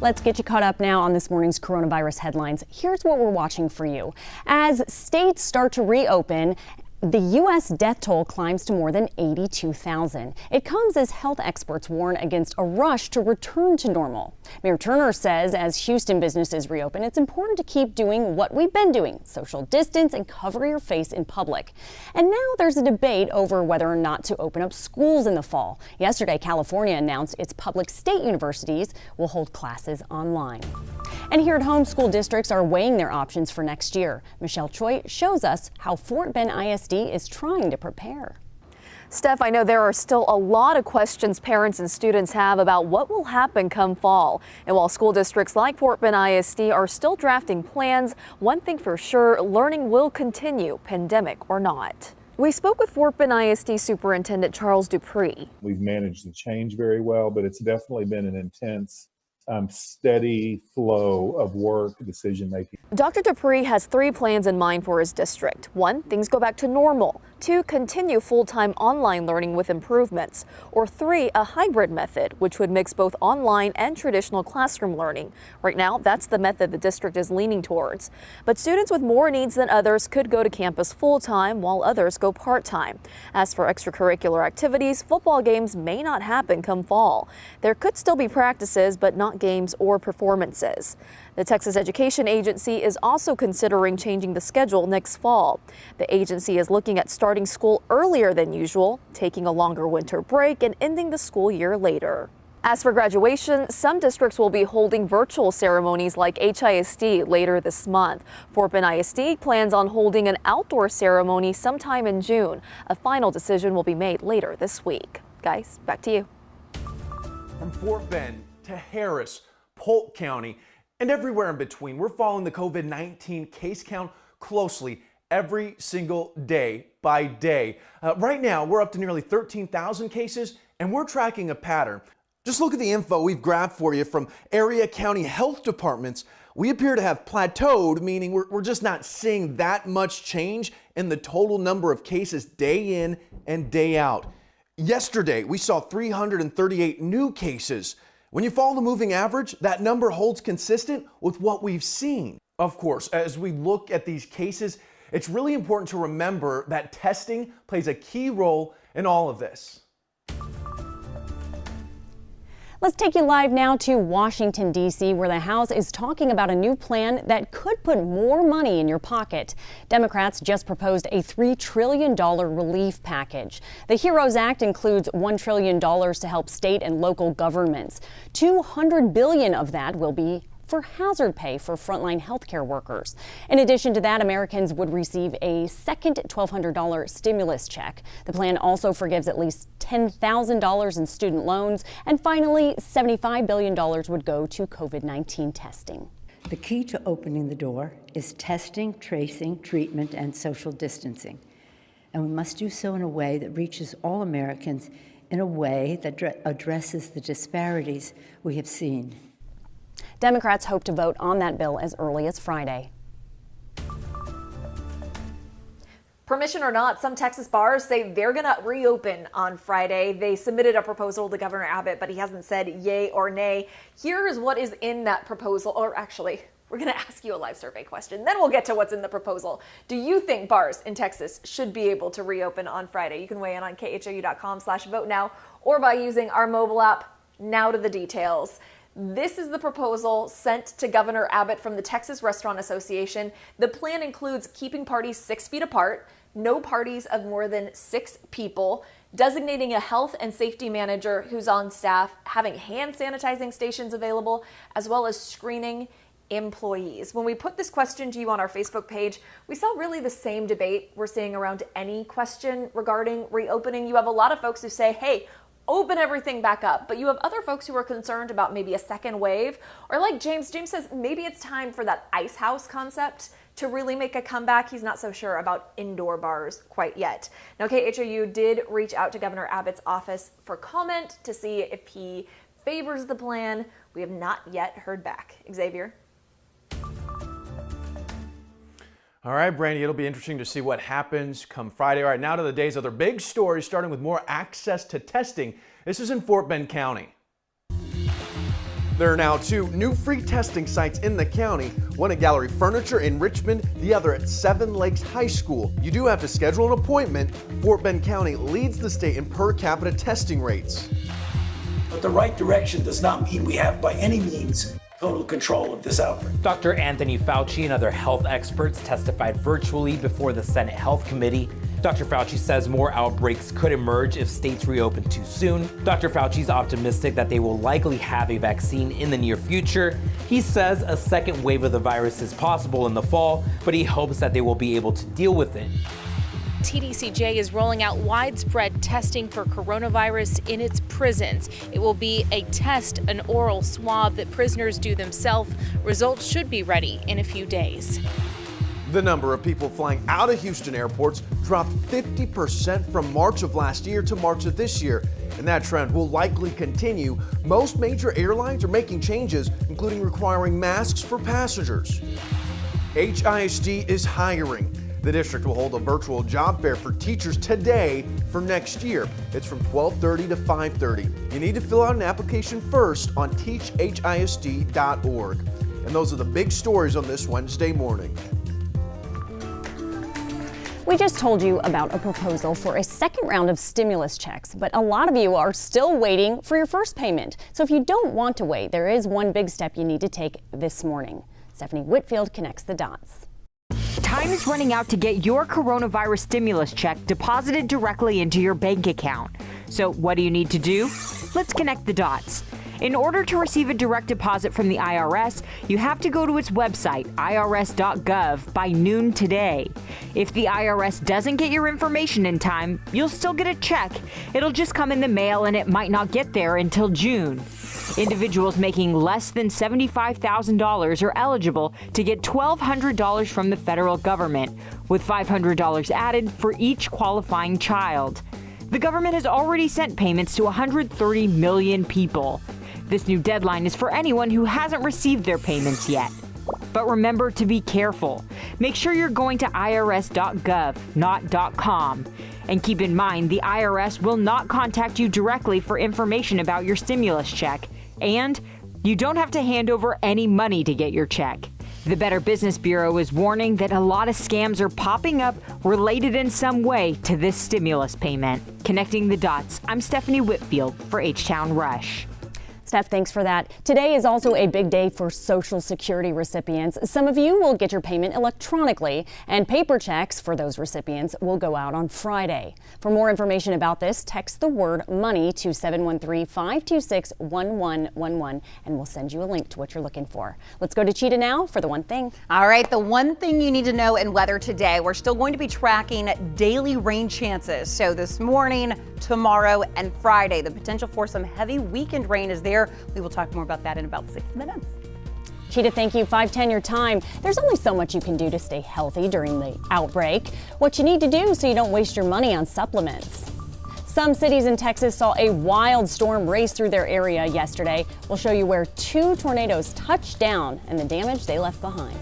Let's get you caught up now on this morning's coronavirus headlines. Here's what we're watching for you. As states start to reopen, the U.S. death toll climbs to more than 82,000. It comes as health experts warn against a rush to return to normal. Mayor Turner says as Houston businesses reopen, it's important to keep doing what we've been doing, social distance and cover your face in public. And now there's a debate over whether or not to open up schools in the fall. Yesterday, California announced its public state universities will hold classes online. And here at home, school districts are weighing their options for next year. Michelle Choi shows us how Fort Bend ISD is trying to prepare. Steph, I know there are still a lot of questions parents and students have about what will happen come fall. And while school districts like Fort Bend ISD are still drafting plans, one thing for sure, learning will continue, pandemic or not. We spoke with Fort Bend ISD Superintendent Charles Dupree. We've managed the change very well, but it's definitely been an intense steady flow of work, decision making. Dr. Dupree has 3 plans in mind for his district. 1, things go back to normal. 2, continue full-time online learning with improvements. Or 3, a hybrid method, which would mix both online and traditional classroom learning. Right now, that's the method the district is leaning towards. But students with more needs than others could go to campus full-time while others go part-time. As for extracurricular activities, football games may not happen come fall. There could still be practices, but not games or performances. The Texas Education Agency is also considering changing the schedule next fall. The agency is looking at starting school earlier than usual, taking a longer winter break, and ending the school year later. As for graduation, some districts will be holding virtual ceremonies like HISD later this month. Fort Bend ISD plans on holding an outdoor ceremony sometime in June. A final decision will be made later this week. Guys, back to you. From Fort Bend to Harris, Polk County, and everywhere in between, we're following the COVID-19 case count closely every single day by day. Right now, we're up to nearly 13,000 cases, and we're tracking a pattern. Just look at the info we've grabbed for you from area county health departments. We appear to have plateaued, meaning we're just not seeing that much change in the total number of cases day in and day out. Yesterday, we saw 338 new cases. When you follow the moving average, that number holds consistent with what we've seen. Of course, as we look at these cases, it's really important to remember that testing plays a key role in all of this. Let's take you live now to Washington, D.C., where the House is talking about a new plan that could put more money in your pocket. Democrats just proposed a $3 trillion relief package. The HEROES Act includes $1 trillion to help state and local governments. $200 billion of that will be for hazard pay for frontline healthcare workers. In addition to that, Americans would receive a second $1,200 stimulus check. The plan also forgives at least $10,000 in student loans. And finally, $75 billion would go to COVID-19 testing. The key to opening the door is testing, tracing, treatment, and social distancing. And we must do so in a way that reaches all Americans in a way that addresses the disparities we have seen. Democrats hope to vote on that bill as early as Friday. Permission or not, some Texas bars say they're going to reopen on Friday. They submitted a proposal to Governor Abbott, but he hasn't said yay or nay. Here is what is in that proposal, or actually, we're going to ask you a live survey question. Then we'll get to what's in the proposal. Do you think bars in Texas should be able to reopen on Friday? You can weigh in on khou.com/vote now or by using our mobile app. Now to the details. This is the proposal sent to Governor Abbott from the Texas Restaurant Association. The plan includes keeping parties 6 feet apart, no parties of more than 6 people, designating a health and safety manager who's on staff, having hand sanitizing stations available, as well as screening employees. When we put this question to you on our Facebook page, we saw really the same debate we're seeing around any question regarding reopening. You have a lot of folks who say, hey, open everything back up. But you have other folks who are concerned about maybe a second wave, or like James says, maybe it's time for that ice house concept to really make a comeback. He's not so sure about indoor bars quite yet. Now, KHOU did reach out to Governor Abbott's office for comment to see if he favors the plan. We have not yet heard back. Xavier? All right, Brandy, it'll be interesting to see what happens come Friday. All right, now to the day's other big stories, starting with more access to testing. This is in Fort Bend County. There are now 2 new free testing sites in the county, one at Gallery Furniture in Richmond, the other at Seven Lakes High School. You do have to schedule an appointment. Fort Bend County leads the state in per capita testing rates. But the right direction does not mean we have by any means total control of this outbreak. Dr. Anthony Fauci and other health experts testified virtually before the Senate Health Committee. Dr. Fauci says more outbreaks could emerge if states reopen too soon. Dr. Fauci's optimistic that they will likely have a vaccine in the near future. He says a second wave of the virus is possible in the fall, but he hopes that they will be able to deal with it. TDCJ is rolling out widespread testing for coronavirus in its prisons. It will be a test, an oral swab that prisoners do themselves. Results should be ready in a few days. The number of people flying out of Houston airports dropped 50% from March of last year to March of this year, and that trend will likely continue. Most major airlines are making changes, including requiring masks for passengers. HISD is hiring. The district will hold a virtual job fair for teachers today for next year. It's from 12:30 to 5:30. You need to fill out an application first on teachhisd.org. And those are the big stories on this Wednesday morning. We just told you about a proposal for a second round of stimulus checks, but a lot of you are still waiting for your first payment. So if you don't want to wait, there is one big step you need to take this morning. Stephanie Whitfield connects the dots. Time is running out to get your coronavirus stimulus check deposited directly into your bank account. So what do you need to do? Let's connect the dots. In order to receive a direct deposit from the IRS, you have to go to its website, irs.gov, by noon today. If the IRS doesn't get your information in time, you'll still get a check. It'll just come in the mail and it might not get there until June. Individuals making less than $75,000 are eligible to get $1,200 from the federal government, with $500 added for each qualifying child. The government has already sent payments to 130 million people. This new deadline is for anyone who hasn't received their payments yet. But remember to be careful. Make sure you're going to irs.gov, not .com. And keep in mind, the IRS will not contact you directly for information about your stimulus check. And you don't have to hand over any money to get your check. The Better Business Bureau is warning that a lot of scams are popping up related in some way to this stimulus payment. Connecting the dots, I'm Stephanie Whitfield for H-Town Rush. Steph, thanks for that. Today is also a big day for Social Security recipients. Some of you will get your payment electronically, and paper checks for those recipients will go out on Friday. For more information about this, text the word MONEY to 713-526-1111, and we'll send you a link to what you're looking for. Let's go to Cheetah now for the one thing. All right, the one thing you need to know in weather today, we're still going to be tracking daily rain chances. So this morning, tomorrow, and Friday, the potential for some heavy weekend rain is there. We will talk more about that in about 6 minutes. Cheetah, thank you. 5:10 your time. There's only so much you can do to stay healthy during the outbreak. What you need to do so you don't waste your money on supplements. Some cities in Texas saw a wild storm race through their area yesterday. We'll show you where 2 tornadoes touched down and the damage they left behind.